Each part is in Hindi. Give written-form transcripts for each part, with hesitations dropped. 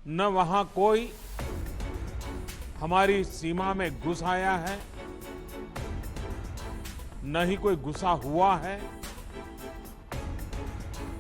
न वहां कोई हमारी सीमा में घुस आया है, न ही कोई घुसा हुआ है,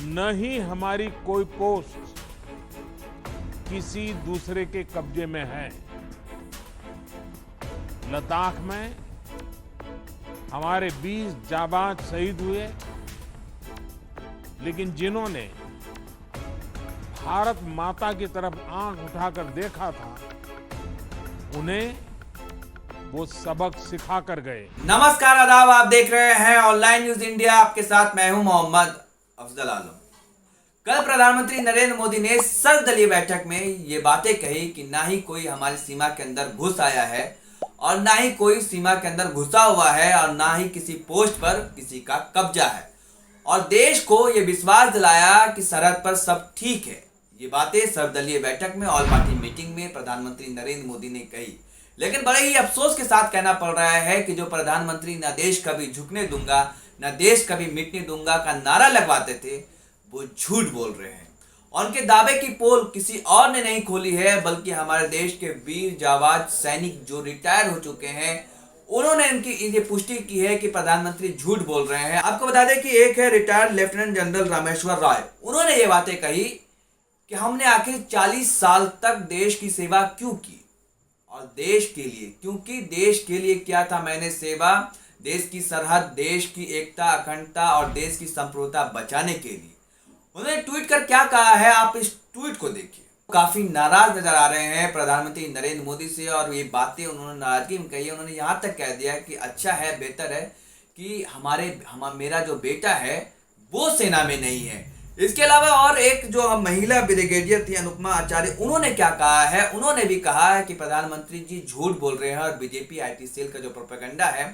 न ही हमारी कोई पोस्ट किसी दूसरे के कब्जे में है। लद्दाख में हमारे 20 जाबाज शहीद हुए, लेकिन जिन्होंने भारत माता की तरफ आंख उठाकर देखा था, उन्हें वो सबक सिखा कर गए। नमस्कार, आदाब। आप देख रहे हैं ऑनलाइन न्यूज इंडिया। आपके साथ मैं हूं मोहम्मद अफजल आलम। कल प्रधानमंत्री नरेंद्र मोदी ने सर्वदलीय बैठक में ये बातें कही कि ना ही कोई हमारी सीमा के अंदर घुस आया है और ना ही कोई सीमा के अंदर घुसा हुआ है और ना ही किसी पोस्ट पर किसी का कब्जा है, और देश को ये विश्वास दिलाया कि सरहद पर सब ठीक है। ये बातें सर्वदलीय बैठक में ऑल पार्टी मीटिंग में प्रधानमंत्री नरेंद्र मोदी ने कही। लेकिन बड़े ही अफसोस के साथ कहना पड़ रहा है कि जो प्रधानमंत्री न देश कभी झुकने दूंगा न देश कभी मिटने दूंगा का नारा लगवाते थे, वो झूठ बोल रहे हैं। और उनके दावे की पोल किसी और ने नहीं खोली है, बल्कि हमारे देश के वीर जाबाज सैनिक जो रिटायर हो चुके हैं, उन्होंने इनकी ये पुष्टि की है कि प्रधानमंत्री झूठ बोल रहे हैं। आपको बता दें कि एक है रिटायर्ड लेफ्टिनेंट जनरल रामेश्वर राय। उन्होंने ये बातें कही कि हमने आखिर 40 साल तक देश की सेवा क्यों की, और देश के लिए, क्योंकि देश के लिए क्या था मैंने सेवा, देश की सरहद, देश की एकता, अखंडता और देश की संप्रभुता बचाने के लिए। उन्होंने ट्वीट कर क्या कहा है, आप इस ट्वीट को देखिए। काफी नाराज नजर आ रहे हैं प्रधानमंत्री नरेंद्र मोदी से, और ये बातें उन्होंने नाराजगी में कही है। उन्होंने यहाँ तक कह दिया कि अच्छा है, बेहतर है कि मेरा जो बेटा है वो सेना में नहीं है। इसके अलावा और एक जो महिला ब्रिगेडियर थी अनुपमा आचार्य, उन्होंने क्या कहा है, उन्होंने भी कहा है कि प्रधानमंत्री जी झूठ बोल रहे हैं और बीजेपी आईटी सेल का जो प्रोपेगेंडा है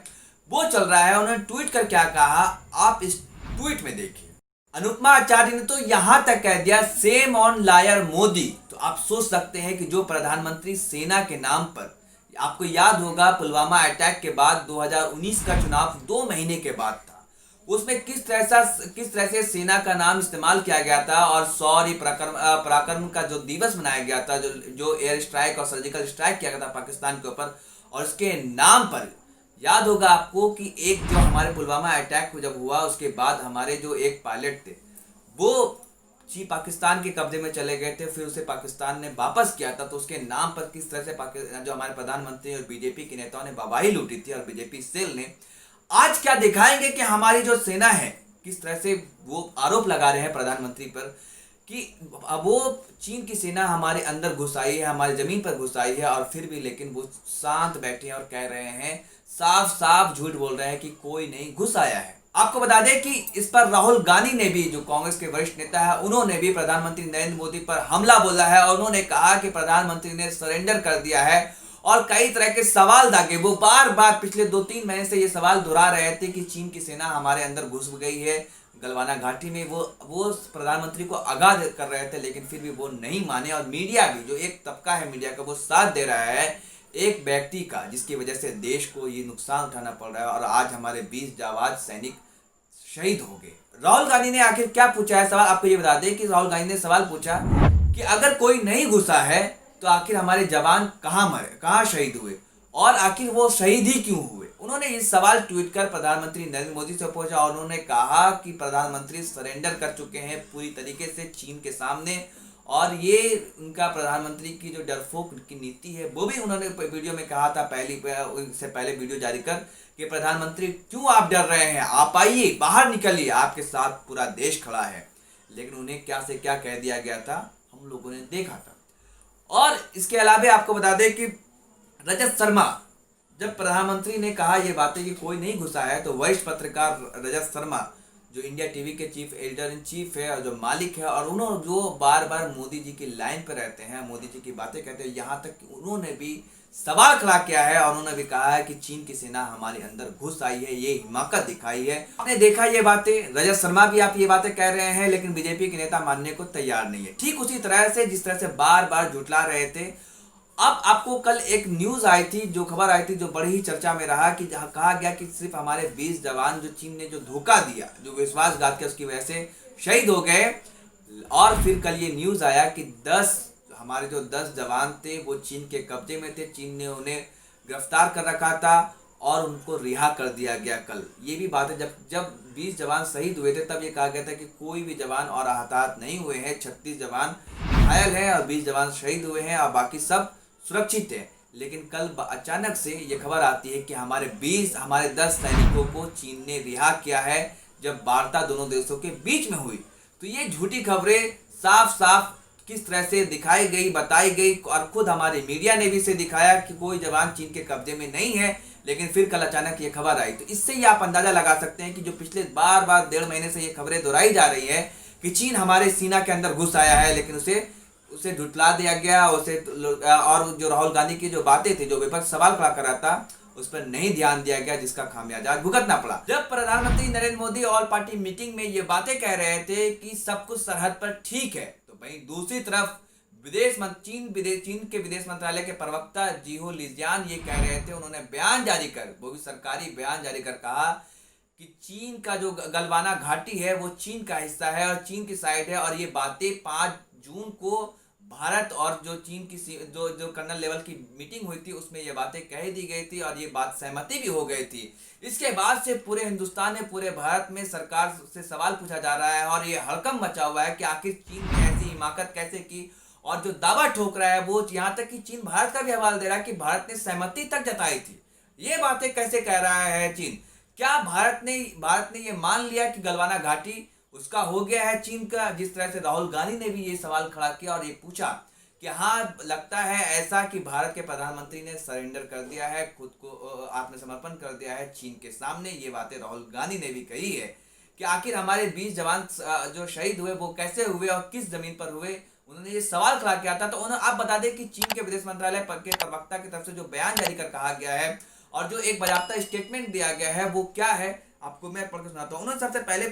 वो चल रहा है। उन्होंने ट्वीट कर क्या कहा, आप इस ट्वीट में देखिए। अनुपमा आचार्य ने तो यहां तक कह दिया, सेम ऑन लायर मोदी। तो आप सोच सकते हैं कि जो प्रधानमंत्री सेना के नाम पर, आपको याद होगा पुलवामा अटैक के बाद 2019 का चुनाव 2 महीने के बाद था, उसमें किस तरह से सेना का नाम इस्तेमाल किया गया था, और शौर्य पराक्रम का जो दिवस मनाया गया था, जो एयर स्ट्राइक और सर्जिकल स्ट्राइक किया गया था पाकिस्तान के ऊपर, और उसके नाम पर याद होगा आपको कि एक जो हमारे पुलवामा अटैक जब हुआ उसके बाद हमारे जो एक पायलट थे वो पाकिस्तान के कब्जे में चले गए थे, फिर उसे पाकिस्तान ने वापस किया था। तो उसके नाम पर किस तरह से जो हमारे प्रधानमंत्री और बीजेपी के नेताओं ने वाहवाही लूटी थी, और बीजेपी सेल ने आज क्या दिखाएंगे कि हमारी जो सेना है किस तरह से वो आरोप लगा रहे हैं प्रधानमंत्री पर कि अब वो चीन की सेना हमारे अंदर घुस आई है, हमारी जमीन पर घुस आई है, और फिर भी लेकिन वो शांत बैठे हैं और कह रहे हैं, साफ साफ झूठ बोल रहे हैं कि कोई नहीं घुस आया है। आपको बता दें कि इस पर राहुल गांधी ने भी, जो कांग्रेस के वरिष्ठ नेता है, उन्होंने भी प्रधानमंत्री नरेंद्र मोदी पर हमला बोला है, और उन्होंने कहा कि प्रधानमंत्री ने सरेंडर कर दिया है, और कई तरह के सवाल दागे। वो बार बार पिछले 2-3 महीने से ये सवाल दोहरा रहे थे कि चीन की सेना हमारे अंदर घुस गई है गलवाना घाटी में। वो प्रधानमंत्री को आगाह कर रहे थे, लेकिन फिर भी वो नहीं माने। और मीडिया भी, जो एक तबका है मीडिया का, वो साथ दे रहा है एक व्यक्ति का जिसकी वजह से देश को ये नुकसान उठाना पड़ रहा है, और आज हमारे 20 जाबाज सैनिक शहीद हो गए। राहुल गांधी ने आखिर क्या पूछा है सवाल, आपको ये बता दें कि राहुल गांधी ने सवाल पूछा कि अगर कोई नहीं घुसा है तो आखिर हमारे जवान कहाँ मरे, कहाँ शहीद हुए, और आखिर वो शहीद ही क्यों हुए। उन्होंने ये सवाल ट्वीट कर प्रधानमंत्री नरेंद्र मोदी से पूछा, और उन्होंने कहा कि प्रधानमंत्री सरेंडर कर चुके हैं पूरी तरीके से चीन के सामने, और ये उनका प्रधानमंत्री की जो डरपोक की नीति है वो भी उन्होंने वीडियो में कहा था, इससे पहले वीडियो जारी कर कि प्रधानमंत्री क्यों आप डर रहे हैं, आप आइए बाहर निकलिए, आपके साथ पूरा देश खड़ा है। लेकिन उन्हें क्या से क्या कह दिया गया था, हम लोगों ने देखा था। और इसके अलावा आपको बता दें कि रजत शर्मा, जब प्रधानमंत्री ने कहा ये बातें कि कोई नहीं घुसा है, तो वरिष्ठ पत्रकार रजत शर्मा जो इंडिया टीवी के चीफ एडिटर इन चीफ है और जो मालिक है, और उन्होंने जो बार बार मोदी जी की लाइन पर रहते हैं, मोदी जी की बातें कहते हैं, यहाँ तक कि उन्होंने भी सवाल खड़ा किया है, और उन्होंने भी कहा है कि चीन की सेना हमारे अंदर घुस आई है, ये हिमाकत दिखाई है। आपने देखा ये बातें, रजत शर्मा भी आप ये बातें कह रहे हैं, लेकिन बीजेपी के नेता मानने को तैयार नहीं है। ठीक उसी तरह से जिस तरह से बार बार झुठला रहे थे। अब आपको कल एक न्यूज आई थी, जो खबर आई थी, जो बड़ी ही चर्चा में रहा, कि जहां कहा गया कि सिर्फ हमारे 20 जवान जो चीन ने जो धोखा दिया, जो विश्वासघात किया, उसकी वजह से शहीद हो गए। और फिर कल ये न्यूज आया कि 10 हमारे जो 10 जवान थे वो चीन के कब्जे में थे। चीन ने उन्हें गिरफ्तार कर रखा था और उनको रिहा कर दिया गया कल। ये भी बात है, जब 20 जवान शहीद हुए थे तब ये कहा गया था कि कोई भी जवान और हताहत नहीं हुए हैं। 36 जवान घायल हैं और 20 जवान शहीद हुए हैं और बाकी सब सुरक्षित हैं। लेकिन कल अचानक से ये खबर आती है कि हमारे 10 सैनिकों को चीन ने रिहा किया है जब वार्ता दोनों देशों के बीच में हुई। तो ये झूठी खबरें साफ साफ किस तरह से दिखाई गई, बताई गई और खुद हमारे मीडिया ने भी इसे दिखाया कि कोई जवान चीन के कब्जे में नहीं है। लेकिन फिर कल अचानक ये खबर आई, तो इससे ही आप अंदाजा लगा सकते हैं कि जो पिछले बार 1.5 महीने से ये खबरें दोहराई जा रही है कि चीन हमारे सीना के अंदर घुस आया है, लेकिन उसे झुठला दिया गया। और जो राहुल गांधी की जो बातें थी, जो विपक्ष सवाल खड़ा कर रहा था, उस पर नहीं ध्यान दिया गया, जिसका खामियाजा भुगतना पड़ा। जब प्रधानमंत्री Narendra Modi all party meeting में ये बातें कह रहे थे कि सब कुछ सरहद पर ठीक है, तो वहीं दूसरी तरफ चीन के विदेश मंत्रालय के प्रवक्ता जीहो लिजियान ये कह रहे थे। उन्होंने बयान जारी कर, वो भी सरकारी बयान जारी कर कहा कि चीन का जो गलवाना घाटी है वो चीन का हिस्सा है और चीन की साइड है। और ये बातें 5 जून को भारत और जो चीन की जो कर्नल लेवल की मीटिंग हुई थी उसमें ये बातें कह दी गई थी और ये बात सहमति भी हो गई थी। इसके बाद से पूरे हिंदुस्तान में, पूरे भारत में सरकार से सवाल पूछा जा रहा है और ये हड़कंप मचा हुआ है कि आखिर चीन ने ऐसी हिमाकत कैसे की। और जो दावा ठोक रहा है वो यहाँ तक कि चीन भारत का भी हवाला दे रहा है कि भारत ने सहमति तक जताई थी। ये बातें कैसे कह रहा है चीन? क्या भारत ने ये मान लिया कि गलवाना घाटी उसका हो गया है चीन का? जिस तरह से राहुल गांधी ने भी ये सवाल खड़ा किया और ये पूछा कि हाँ, लगता है ऐसा कि भारत के प्रधानमंत्री ने सरेंडर कर दिया है, खुद को आत्मसमर्पण कर दिया है चीन के सामने। ये बातें राहुल गांधी ने भी कही है कि आखिर हमारे 20 जवान जो शहीद हुए वो कैसे हुए और किस जमीन पर हुए। उन्होंने ये सवाल खड़ा किया था। तो उन्होंने आप बता दें कि चीन के विदेश मंत्रालय के प्रवक्ता की तरफ से जो बयान जारी कर कहा गया है और जो एक बाकायदा स्टेटमेंट दिया गया है वो क्या है, आपको मैं पढ़ के सुनाता हूँ। उन्होंने सबसे पहले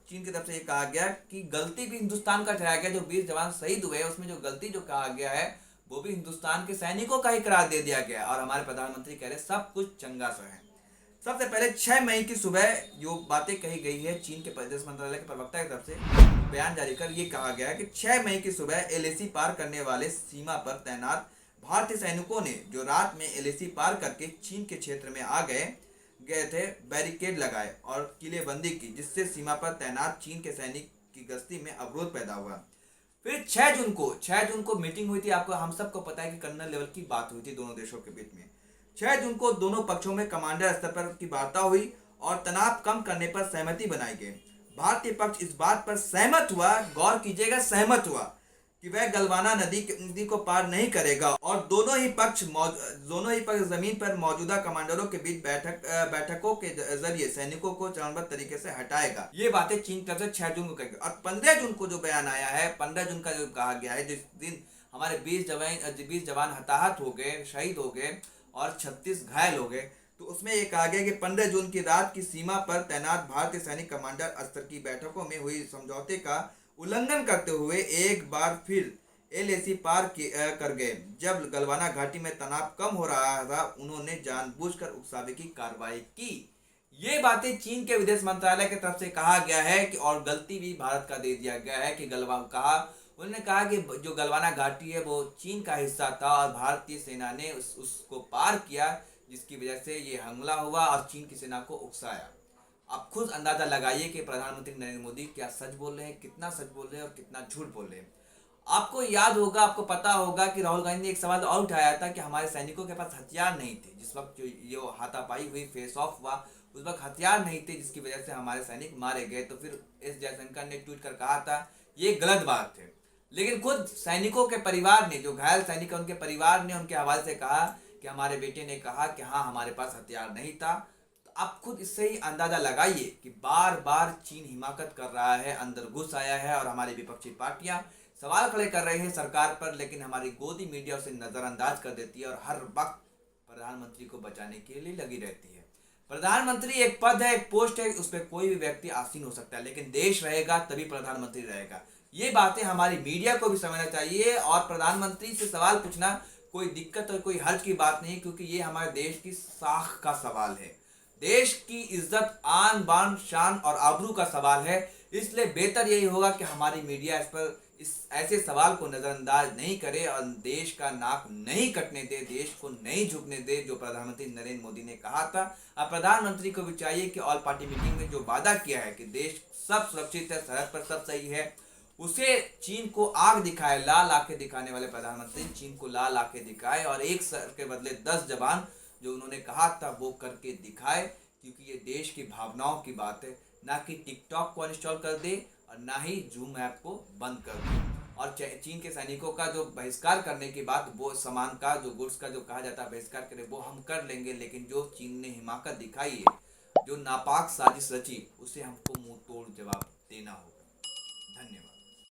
चीन की तरफ से ये कहा गया कि गलती भी हिंदुस्तान का ठहराया गया। जो 20 जवान शहीद हुए उसमें जो गलती जो कहा गया है वो भी हिंदुस्तान के सैनिकों का ही करार दे दिया गया। और हमारे प्रधानमंत्री कह रहे सब कुछ चंगा सा है। सबसे पहले 6 मई की सुबह जो बातें कही गई है चीन के विदेश मंत्रालय के प्रवक्ता की तरफ से बयान जारी कर ये कहा गया है कि 6 मई की सुबह एलएसी पार करने वाले सीमा पर तैनात भारतीय सैनिकों ने जो रात में एलएसी पार करके चीन के क्षेत्र में आ गए थे, बैरिकेड लगाए और किलेबंदी की, जिससे सीमा पर तैनात चीन के सैनिक की गश्ती में अवरोध पैदा हुआ। फिर 6 जून को मीटिंग हुई थी। आपको हम सबको पता है कि कर्नल लेवल की बात हुई थी दोनों देशों के बीच में। 6 जून को दोनों पक्षों में कमांडर स्तर पर की वार्ता हुई और तनाव कम करने पर सहमति बनाई गई। भारतीय पक्ष इस बात पर सहमत हुआ, गौर कीजिएगा, सहमत हुआ कि वह गलवाना नदी को पार नहीं करेगा और दोनों ही पक्ष जमीन पर मौजूदा कमांडरों के बीच बैठकों के जरिए सैनिकों को चरणबद्ध तरीके से हटाएगा। ये बातें चीन की तरफ से 6 जून को कही। और 15 जून को जो बयान आया है, 15 जून का जो कहा गया है, जिस दिन हमारे 20 जवान हताहत हो गए, शहीद हो गए और 36 घायल हो गए, तो उसमें यह कहा गया कि 15 जून की रात की सीमा पर तैनात भारतीय सैनिक कमांडर स्तर की बैठकों में हुई समझौते का उल्लंघन करते हुए एक बार फिर एलएसी पार कर गए। जब गलवाना घाटी में तनाव कम हो रहा था, उन्होंने जानबूझकर उकसावे की कार्रवाई की। ये बातें चीन के विदेश मंत्रालय की तरफ से कहा गया है कि और गलती भी भारत का दे दिया गया है कि उन्होंने कहा कि जो गलवाना घाटी है वो चीन का हिस्सा था और भारतीय सेना ने उसको पार किया, जिसकी वजह से ये हमला हुआ और चीन की सेना को उकसाया। आप खुद अंदाजा लगाइए कि प्रधानमंत्री नरेंद्र मोदी क्या सच बोल रहे हैं, कितना सच बोल रहे हैं और कितना झूठ बोल रहे हैं। आपको याद होगा, आपको पता होगा कि राहुल गांधी ने एक सवाल और उठाया था कि हमारे सैनिकों के पास हथियार नहीं थे। जिस वक्त जो हाथापाई हुई, फेस ऑफ हुआ, उस वक्त हथियार नहीं थे, जिसकी वजह से हमारे सैनिक मारे गए। तो फिर एस जयशंकर ने ट्वीट कर कहा था ये गलत बात है। लेकिन खुद सैनिकों के परिवार ने, जो घायल सैनिक है उनके परिवार ने उनके हवाले से कहा कि हमारे बेटे ने कहा कि हाँ, हमारे पास हथियार नहीं था। आप खुद इससे ही अंदाजा लगाइए कि बार बार चीन हिमाकत कर रहा है, अंदर घुस आया है और हमारी विपक्षी पार्टियां सवाल खड़े कर रही हैं सरकार पर, लेकिन हमारी गोदी मीडिया उसे नजरअंदाज कर देती है और हर वक्त प्रधानमंत्री को बचाने के लिए लगी रहती है। प्रधानमंत्री एक पद है, एक पोस्ट है, उस पर कोई भी व्यक्ति आसीन हो सकता है, लेकिन देश रहेगा तभी प्रधानमंत्री रहेगा। ये बातें हमारी मीडिया को भी समझना चाहिए और प्रधानमंत्री से सवाल पूछना कोई दिक्कत और कोई हर्ज की बात नहीं, क्योंकि ये हमारे देश की साख का सवाल है, देश की इज्जत, आन बान, शान और आबरू का सवाल है। इसलिए बेहतर यही होगा कि हमारी मीडिया इस ऐसे सवाल को नज़रअंदाज नहीं करे और देश का नाक नहीं कटने दे, देश को नहीं झुकने दे, जो प्रधानमंत्री नरेंद्र मोदी ने कहा था। अब प्रधानमंत्री को भी चाहिए कि ऑल पार्टी मीटिंग में जो वादा किया है कि देश सब सुरक्षित है, सरहद पर सब सही है, उसे चीन को आग दिखाए, लाल आंखें दिखाने वाले प्रधानमंत्री चीन को लाल आंखें दिखाए और एक सर के बदले 10 जवान जो उन्होंने कहा था वो करके दिखाए, क्योंकि ये देश की भावनाओं की बात है। ना कि टिकटॉक को अनइंस्टॉल कर दे और ना ही जूम ऐप को बंद कर दे। और चीन के सैनिकों का जो बहिष्कार करने की बात, वो सामान का जो गुड्स का जो कहा जाता है बहिष्कार करें, वो हम कर लेंगे, लेकिन जो चीन ने हिमाकत दिखाई है, जो नापाक साजिश रची, उसे हमको मुंह तोड़ जवाब देना होगा।